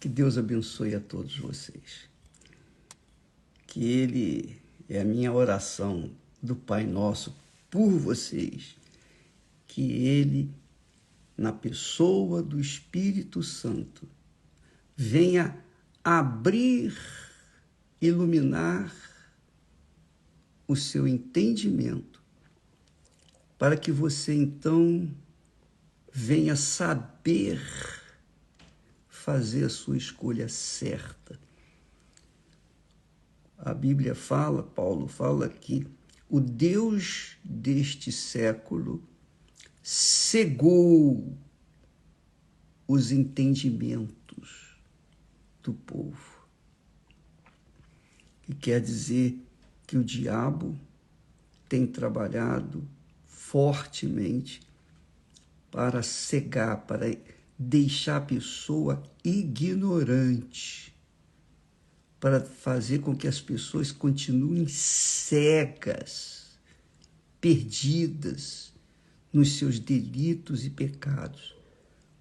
Que Deus abençoe a todos vocês. Que Ele é a minha oração do Pai Nosso por vocês. Que Ele, na pessoa do Espírito Santo, venha abrir, iluminar o seu entendimento, para que você então venha saber fazer a sua escolha certa. A Bíblia fala, Paulo fala que o Deus deste século cegou os entendimentos do povo. E quer dizer que o diabo tem trabalhado fortemente para cegar, para deixar a pessoa ignorante, para fazer com que as pessoas continuem cegas, perdidas nos seus delitos e pecados.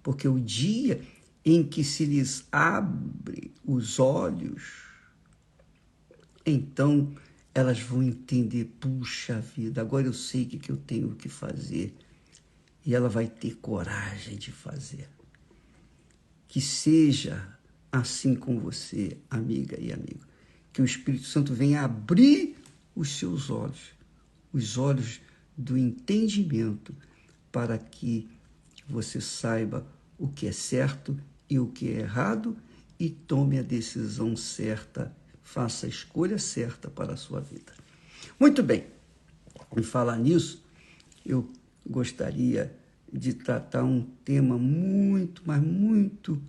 Porque o dia em que se lhes abre os olhos, então elas vão entender, puxa vida, agora eu sei o que eu tenho que fazer. E ela vai ter coragem de fazer. Que seja assim com você, amiga e amigo. Que o Espírito Santo venha abrir os seus olhos, os olhos do entendimento, para que você saiba o que é certo e o que é errado e tome a decisão certa, faça a escolha certa para a sua vida. Muito bem, em falar nisso, eu gostaria de tratar um tema muito, mas muito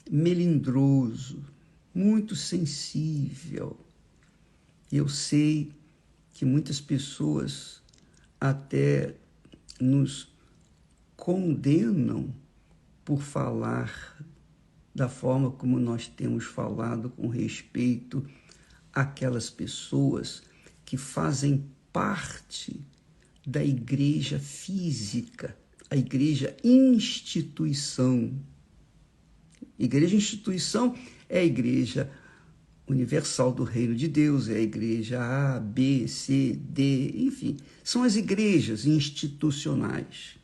melindroso, muito sensível. Eu sei que muitas pessoas até nos condenam por falar da forma como nós temos falado com respeito àquelas pessoas que fazem parte da igreja física, a igreja instituição. Igreja instituição é a igreja universal do reino de Deus, é a igreja A, B, C, D, enfim, são as igrejas institucionais.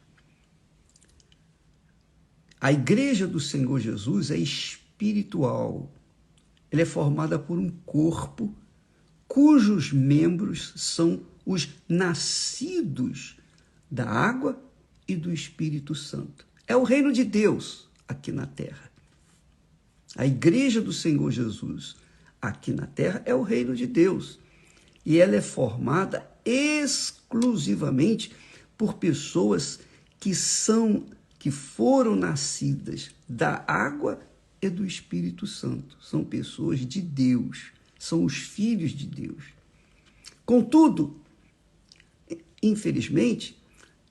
A igreja do Senhor Jesus é espiritual. Ela é formada por um corpo cujos membros são os nascidos da água e do Espírito Santo. É o reino de Deus aqui na terra. A igreja do Senhor Jesus aqui na terra é o reino de Deus. E ela é formada exclusivamente por pessoas que foram nascidas da água e do Espírito Santo. São pessoas de Deus, são os filhos de Deus. Contudo, infelizmente,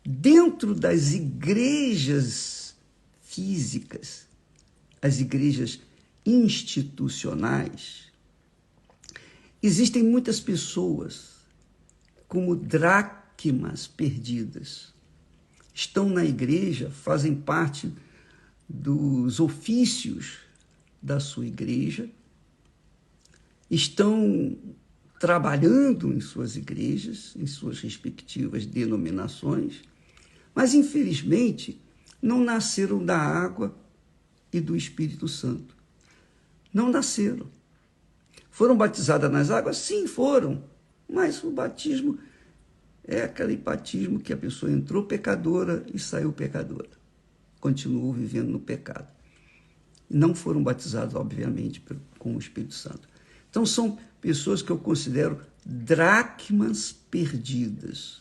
dentro das igrejas físicas, as igrejas institucionais, existem muitas pessoas como dracmas perdidas. Estão na igreja, fazem parte dos ofícios da sua igreja, estão trabalhando em suas igrejas, em suas respectivas denominações, mas, infelizmente, não nasceram da água e do Espírito Santo. Não nasceram. Foram batizadas nas águas? Sim, foram, mas o batismo é aquele batismo que a pessoa entrou pecadora e saiu pecadora. Continuou vivendo no pecado. Não foram batizados, obviamente, com o Espírito Santo. Então, são pessoas que eu considero dracmas perdidas.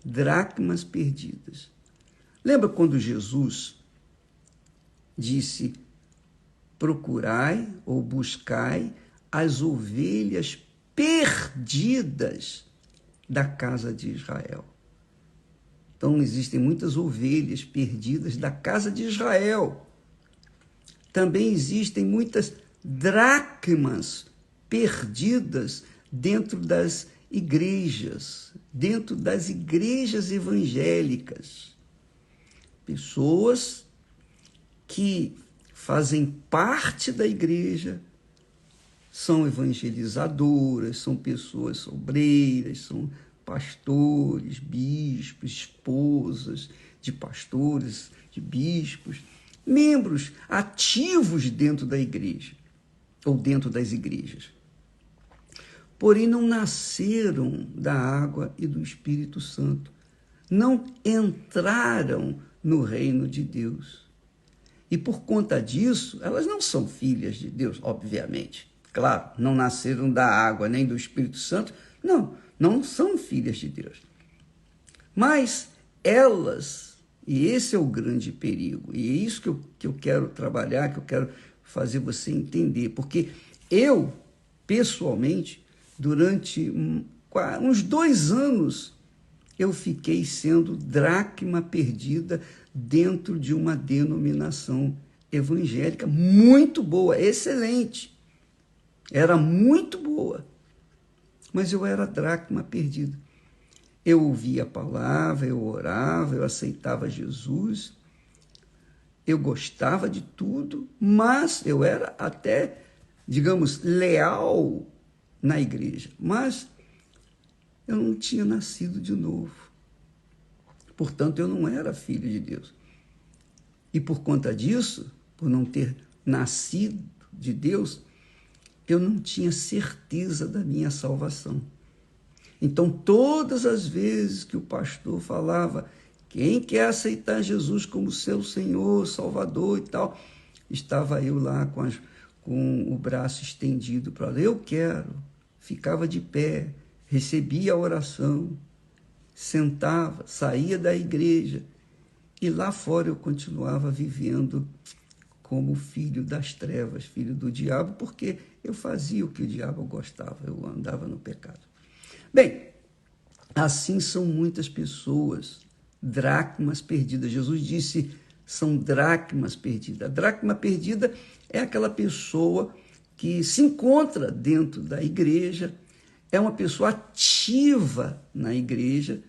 Dracmas perdidas. Lembra quando Jesus disse: procurai ou buscai as ovelhas perdidas da casa de Israel. Então, existem muitas ovelhas perdidas da casa de Israel. Também existem muitas dracmas perdidas dentro das igrejas evangélicas. Pessoas que fazem parte da igreja, são evangelizadoras, são pessoas sobreiras, são pastores, bispos, esposas de pastores, de bispos, membros ativos dentro da igreja, ou dentro das igrejas. Porém, não nasceram da água e do Espírito Santo, não entraram no reino de Deus. E por conta disso, elas não são filhas de Deus, obviamente. Claro, não nasceram da água nem do Espírito Santo, não são filhas de Deus. Mas elas, e esse é o grande perigo, e é isso que eu quero trabalhar, que eu quero fazer você entender, porque eu, pessoalmente, durante uns 2 anos, eu fiquei sendo dracma perdida dentro de uma denominação evangélica muito boa, excelente. Era muito boa, mas eu era dracma perdida. Eu ouvia a palavra, eu orava, eu aceitava Jesus, eu gostava de tudo, mas eu era até, digamos, leal na igreja, mas eu não tinha nascido de novo. Portanto, eu não era filho de Deus. E por conta disso, por não ter nascido de Deus, eu não tinha certeza da minha salvação. Então, todas as vezes que o pastor falava, quem quer aceitar Jesus como seu Senhor, Salvador e tal, estava eu lá com o braço estendido para eu quero, ficava de pé, recebia a oração, sentava, saía da igreja e lá fora eu continuava vivendo como filho das trevas, filho do diabo, porque eu fazia o que o diabo gostava, eu andava no pecado. Bem, assim são muitas pessoas, dracmas perdidas. Jesus disse, são dracmas perdidas. A dracma perdida é aquela pessoa que se encontra dentro da igreja, é uma pessoa ativa na igreja,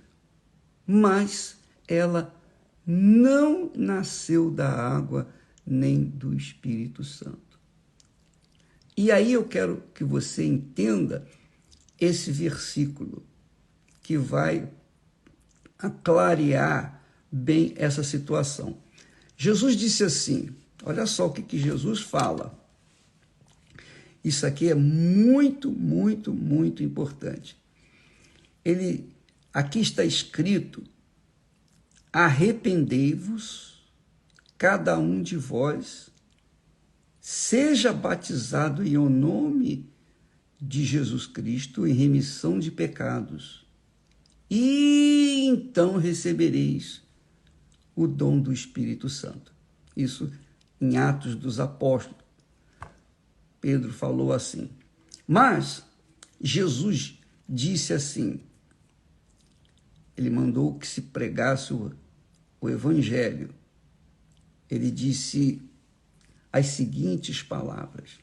mas ela não nasceu da água nem do Espírito Santo. E aí eu quero que você entenda esse versículo que vai clarear bem essa situação. Jesus disse assim, olha só o que Jesus fala. Isso aqui é muito, muito, muito importante. Aqui está escrito, arrependei-vos, cada um de vós, seja batizado em o nome de Jesus Cristo em remissão de pecados, e então recebereis o dom do Espírito Santo. Isso em Atos dos Apóstolos. Pedro falou assim. Mas Jesus disse assim, ele mandou que se pregasse o Evangelho. Ele disse as seguintes palavras,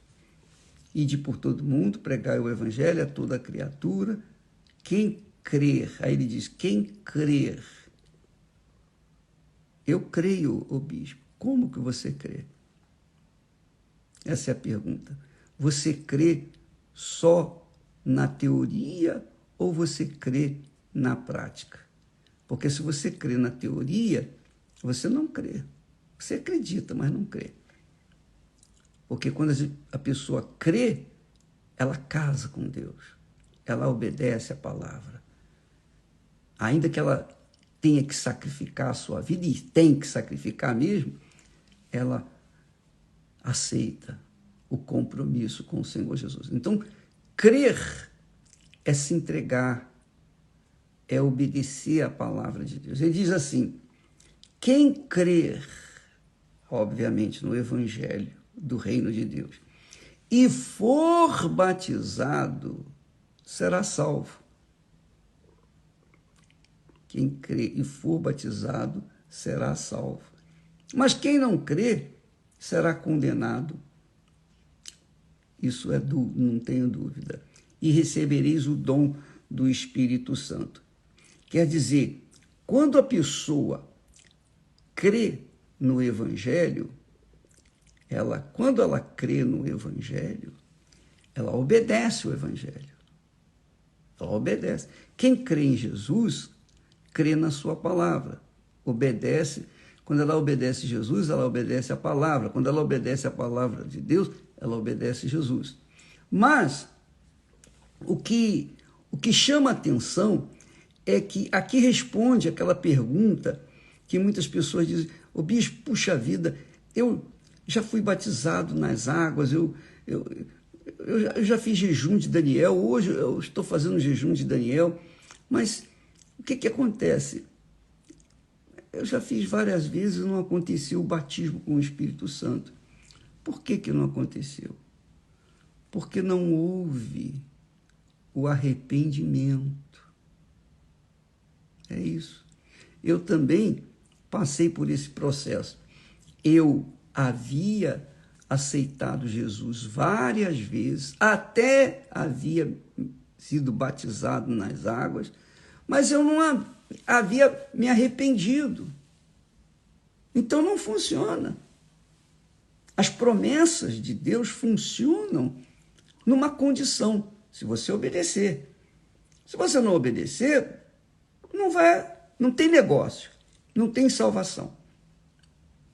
ide por todo mundo, pregai o Evangelho a toda criatura, quem crer, aí ele diz, quem crer, eu creio, ô bispo, como que você crê? Essa é a pergunta. Você crê só na teoria ou você crê na prática? Porque se você crê na teoria, você não crê. Você acredita, mas não crê. Porque quando a pessoa crê, ela casa com Deus. Ela obedece a palavra. Ainda que ela tenha que sacrificar a sua vida, e tem que sacrificar mesmo, ela aceita o compromisso com o Senhor Jesus. Então, crer é se entregar, é obedecer à palavra de Deus. Ele diz assim, quem crer, obviamente, no Evangelho do Reino de Deus, e for batizado, será salvo. Quem crê e for batizado, será salvo. Mas quem não crê, será condenado. Isso não tenho dúvida. E recebereis o dom do Espírito Santo. Quer dizer, quando a pessoa crê no Evangelho, quando ela crê no Evangelho, ela obedece o Evangelho. Ela obedece. Quem crê em Jesus, crê na sua palavra. Obedece. Quando ela obedece Jesus, ela obedece a palavra. Quando ela obedece a palavra de Deus, ela obedece Jesus. Mas o que chama a atenção é que aqui responde aquela pergunta que muitas pessoas dizem: ô bispo, puxa vida, eu já fui batizado nas águas, eu já fiz jejum de Daniel, hoje eu estou fazendo jejum de Daniel, mas o que acontece? Eu já fiz várias vezes e não aconteceu o batismo com o Espírito Santo. Por que não aconteceu? Porque não houve o arrependimento. É isso. Eu também passei por esse processo. Eu havia aceitado Jesus várias vezes, até havia sido batizado nas águas, mas eu não havia me arrependido. Então não funciona. As promessas de Deus funcionam numa condição: se você obedecer. Se você não obedecer, não tem negócio, não tem salvação.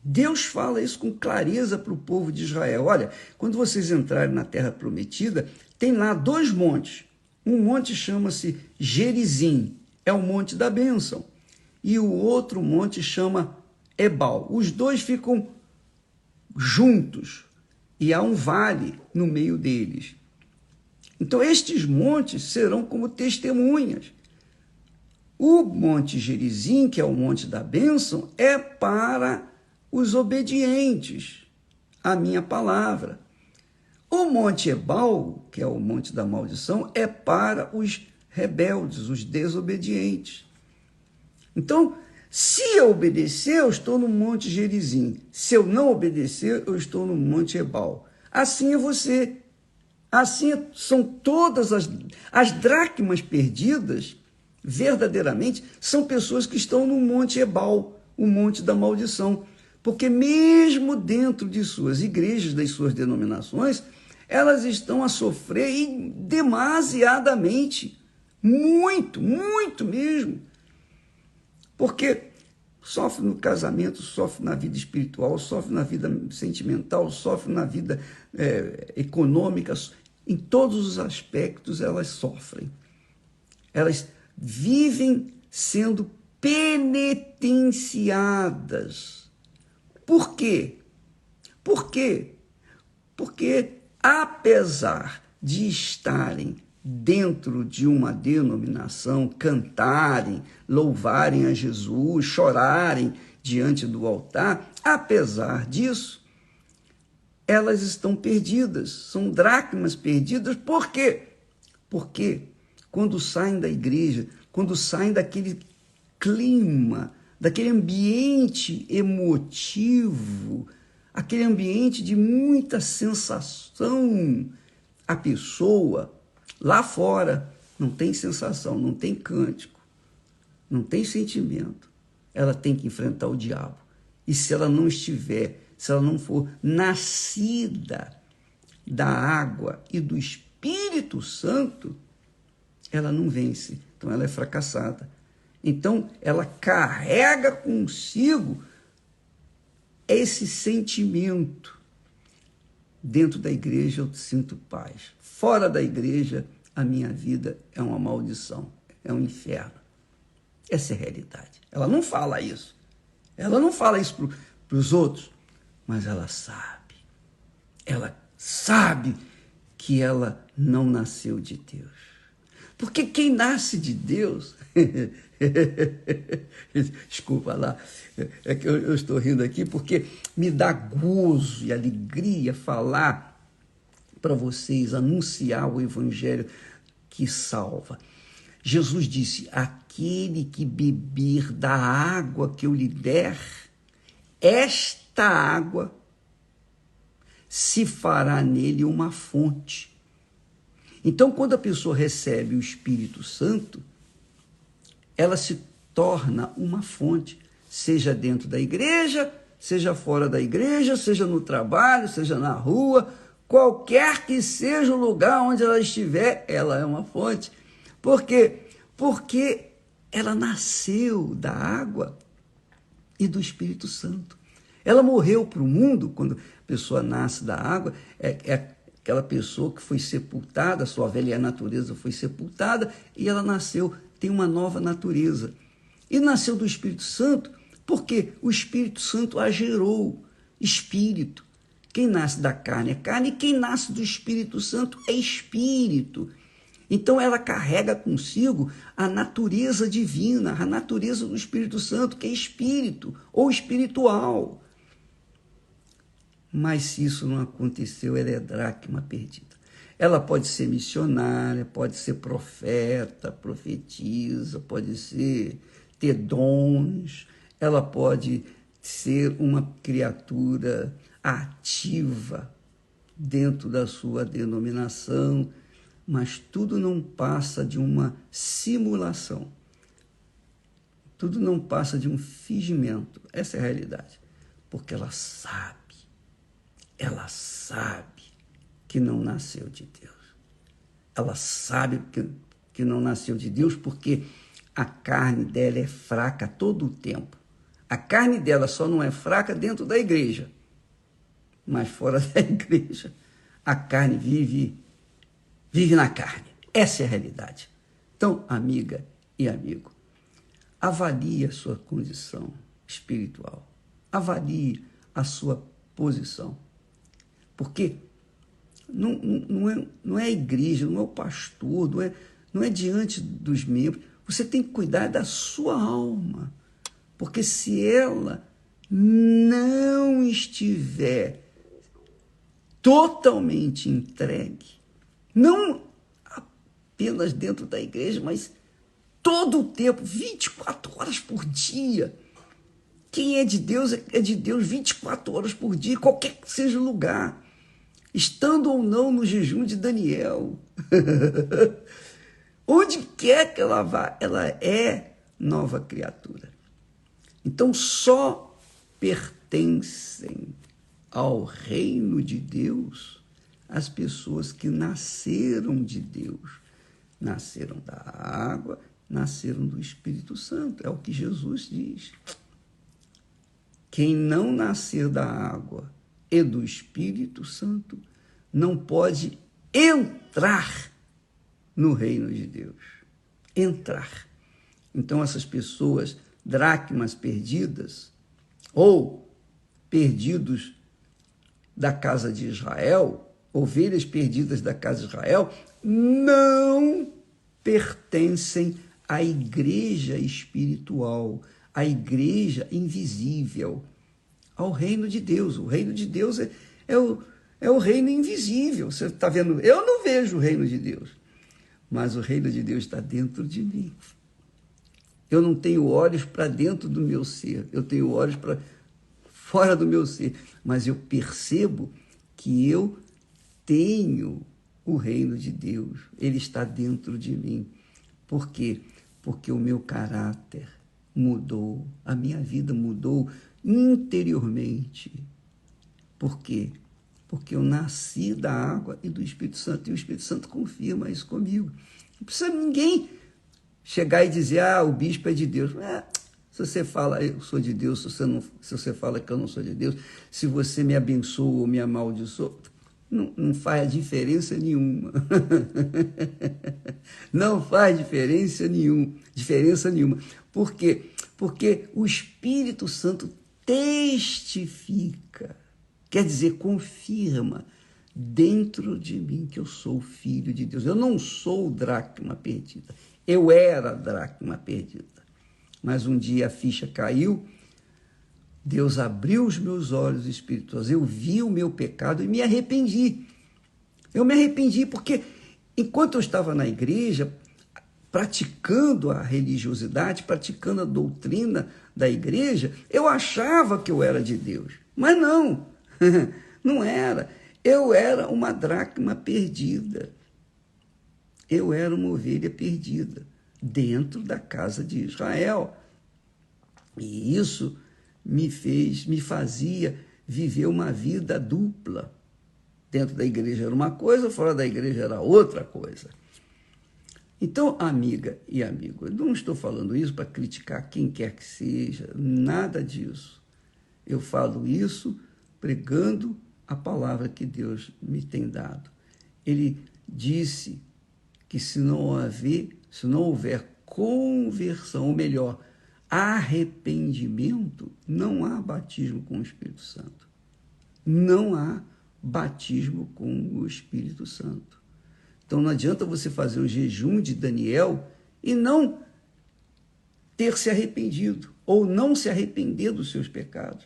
Deus fala isso com clareza para o povo de Israel. Olha, quando vocês entrarem na Terra Prometida, tem lá 2 montes. Um monte chama-se Gerizim, é o monte da bênção. E o outro monte chama Ebal. Os 2 ficam juntos e há um vale no meio deles. Então, estes montes serão como testemunhas. O monte Gerizim, que é o monte da bênção, é para os obedientes à minha palavra. O monte Ebal, que é o monte da maldição, é para os rebeldes, os desobedientes. Então, se eu obedecer, eu estou no monte Gerizim. Se eu não obedecer, eu estou no monte Ebal. Assim é você. Assim são todas as dracmas perdidas, verdadeiramente, são pessoas que estão no monte Ebal, o monte da maldição. Porque mesmo dentro de suas igrejas, das suas denominações, elas estão a sofrer demasiadamente, muito, muito mesmo. Porque sofre no casamento, sofre na vida espiritual, sofre na vida sentimental, sofre na vida econômica, em todos os aspectos elas sofrem. Elas vivem sendo penitenciadas. Por quê? Por quê? Porque, apesar de estarem dentro de uma denominação, cantarem, louvarem a Jesus, chorarem diante do altar, apesar disso, elas estão perdidas, são dracmas perdidas. Por quê? Porque quando saem da igreja, quando saem daquele clima, daquele ambiente emotivo, aquele ambiente de muita sensação, a pessoa lá fora não tem sensação, não tem cântico, não tem sentimento. Ela tem que enfrentar o diabo. E se ela não estiver, se ela não for nascida da água e do Espírito Santo, ela não vence. Então ela é fracassada. Então ela carrega consigo esse sentimento. Dentro da igreja eu sinto paz. Fora da igreja, a minha vida é uma maldição, é um inferno. Essa é a realidade. Ela não fala isso. Ela não fala isso para os outros, mas ela sabe. Ela sabe que ela não nasceu de Deus. Porque quem nasce de Deus... Desculpa lá, é que eu estou rindo aqui porque me dá gozo e alegria falar para vocês, anunciar o Evangelho que salva. Jesus disse: aquele que beber da água que eu lhe der, esta água se fará nele uma fonte. Então, quando a pessoa recebe o Espírito Santo, ela se torna uma fonte, seja dentro da igreja, seja fora da igreja, seja no trabalho, seja na rua, qualquer que seja o lugar onde ela estiver, ela é uma fonte. Por quê? Porque ela nasceu da água e do Espírito Santo. Ela morreu para o mundo, quando a pessoa nasce da água, é aquela pessoa que foi sepultada, sua velha natureza foi sepultada, e ela nasceu, tem uma nova natureza. E nasceu do Espírito Santo, porque o Espírito Santo a gerou, espírito. Quem nasce da carne é carne, e quem nasce do Espírito Santo é espírito. Então ela carrega consigo a natureza divina, a natureza do Espírito Santo, que é espírito ou espiritual. Mas se isso não aconteceu, ela é dracma perdida. Ela pode ser missionária, pode ser profeta, profetiza, pode ter dons, ela pode ser uma criatura ativa dentro da sua denominação, mas tudo não passa de uma simulação. Tudo não passa de um fingimento. Essa é a realidade. Porque ela sabe que não nasceu de Deus. Ela sabe que não nasceu de Deus porque a carne dela é fraca todo o tempo. A carne dela só não é fraca dentro da igreja, mas fora da igreja, a carne vive na carne. Essa é a realidade. Então, amiga e amigo, avalie a sua condição espiritual. Avalie a sua posição. Porque não é a igreja, não é o pastor, não é diante dos membros. Você tem que cuidar da sua alma. Porque se ela não estiver totalmente entregue, não apenas dentro da igreja, mas todo o tempo, 24 horas por dia. Quem é de Deus 24 horas por dia, qualquer que seja o lugar. Estando ou não no jejum de Daniel. Onde quer que ela vá, ela é nova criatura. Então só pertencem ao reino de Deus as pessoas que nasceram de Deus. Nasceram da água, nasceram do Espírito Santo. É o que Jesus diz. Quem não nascer da água e do Espírito Santo não pode entrar no reino de Deus. Entrar. Então essas pessoas, dracmas perdidas, ou perdidos da casa de Israel, ovelhas perdidas da casa de Israel, não pertencem à igreja espiritual, à igreja invisível, ao reino de Deus. O reino de Deus é o reino invisível. Você está vendo? Eu não vejo o reino de Deus, mas o reino de Deus está dentro de mim. Eu não tenho olhos para dentro do meu ser, eu tenho olhos para fora do meu ser, mas eu percebo que eu tenho o reino de Deus, ele está dentro de mim. Por quê? Porque o meu caráter mudou, a minha vida mudou interiormente. Por quê? Porque eu nasci da água e do Espírito Santo, e o Espírito Santo confirma isso comigo. Não precisa ninguém chegar e dizer, o bispo é de Deus. Se você fala, eu sou de Deus, se você fala que eu não sou de Deus, se você me abençoa ou me amaldiçoa, não faz diferença nenhuma. Não faz diferença nenhuma. Por quê? Porque o Espírito Santo testifica, quer dizer, confirma dentro de mim que eu sou filho de Deus. Eu não sou dracma perdida. Eu era dracma perdida. Mas um dia a ficha caiu, Deus abriu os meus olhos espirituais, eu vi o meu pecado e me arrependi. Eu me arrependi porque enquanto eu estava na igreja, praticando a religiosidade, praticando a doutrina da igreja, eu achava que eu era de Deus. Mas não, não era. Eu era uma dracma perdida. Eu era uma ovelha perdida dentro da casa de Israel. E isso me fazia viver uma vida dupla. Dentro da igreja era uma coisa, fora da igreja era outra coisa. Então, amiga e amigo, eu não estou falando isso para criticar quem quer que seja, nada disso. Eu falo isso pregando a palavra que Deus me tem dado. Ele disse que se não houver conversão, ou melhor, arrependimento, não há batismo com o Espírito Santo. Não há batismo com o Espírito Santo. Então não adianta você fazer o jejum de Daniel e não ter se arrependido, ou não se arrepender dos seus pecados.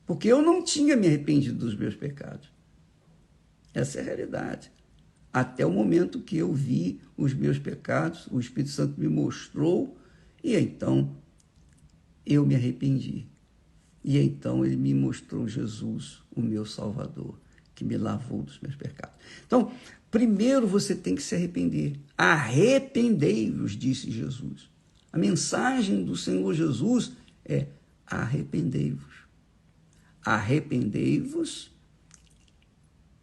Porque eu não tinha me arrependido dos meus pecados. Essa é a realidade. Até o momento que eu vi os meus pecados, o Espírito Santo me mostrou, e então eu me arrependi. E então ele me mostrou Jesus, o meu Salvador, que me lavou dos meus pecados. Então, primeiro você tem que se arrepender. Arrependei-vos, disse Jesus. A mensagem do Senhor Jesus é: arrependei-vos. Arrependei-vos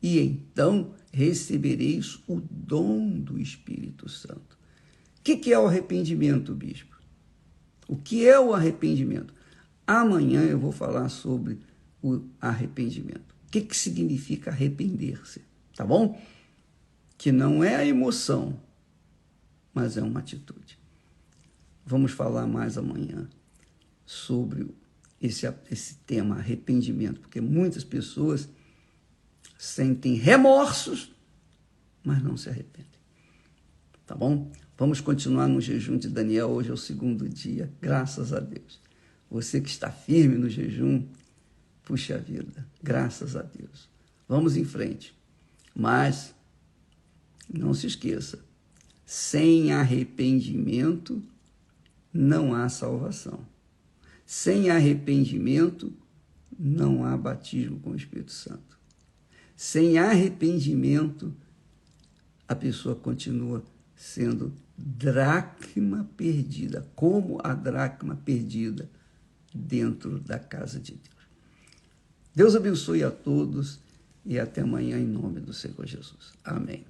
e então recebereis o dom do Espírito Santo. O que é o arrependimento, bispo? O que é o arrependimento? Amanhã eu vou falar sobre o arrependimento. O que significa arrepender-se, tá bom? Que não é a emoção, mas é uma atitude. Vamos falar mais amanhã sobre esse tema, arrependimento, porque muitas pessoas sentem remorsos, mas não se arrependem. Tá bom? Vamos continuar no jejum de Daniel. Hoje é o 2º dia, graças a Deus. Você que está firme no jejum, puxa vida, graças a Deus. Vamos em frente. Mas não se esqueça, sem arrependimento não há salvação. Sem arrependimento não há batismo com o Espírito Santo. Sem arrependimento, a pessoa continua sendo dracma perdida, como a dracma perdida dentro da casa de Deus. Deus abençoe a todos e até amanhã em nome do Senhor Jesus. Amém.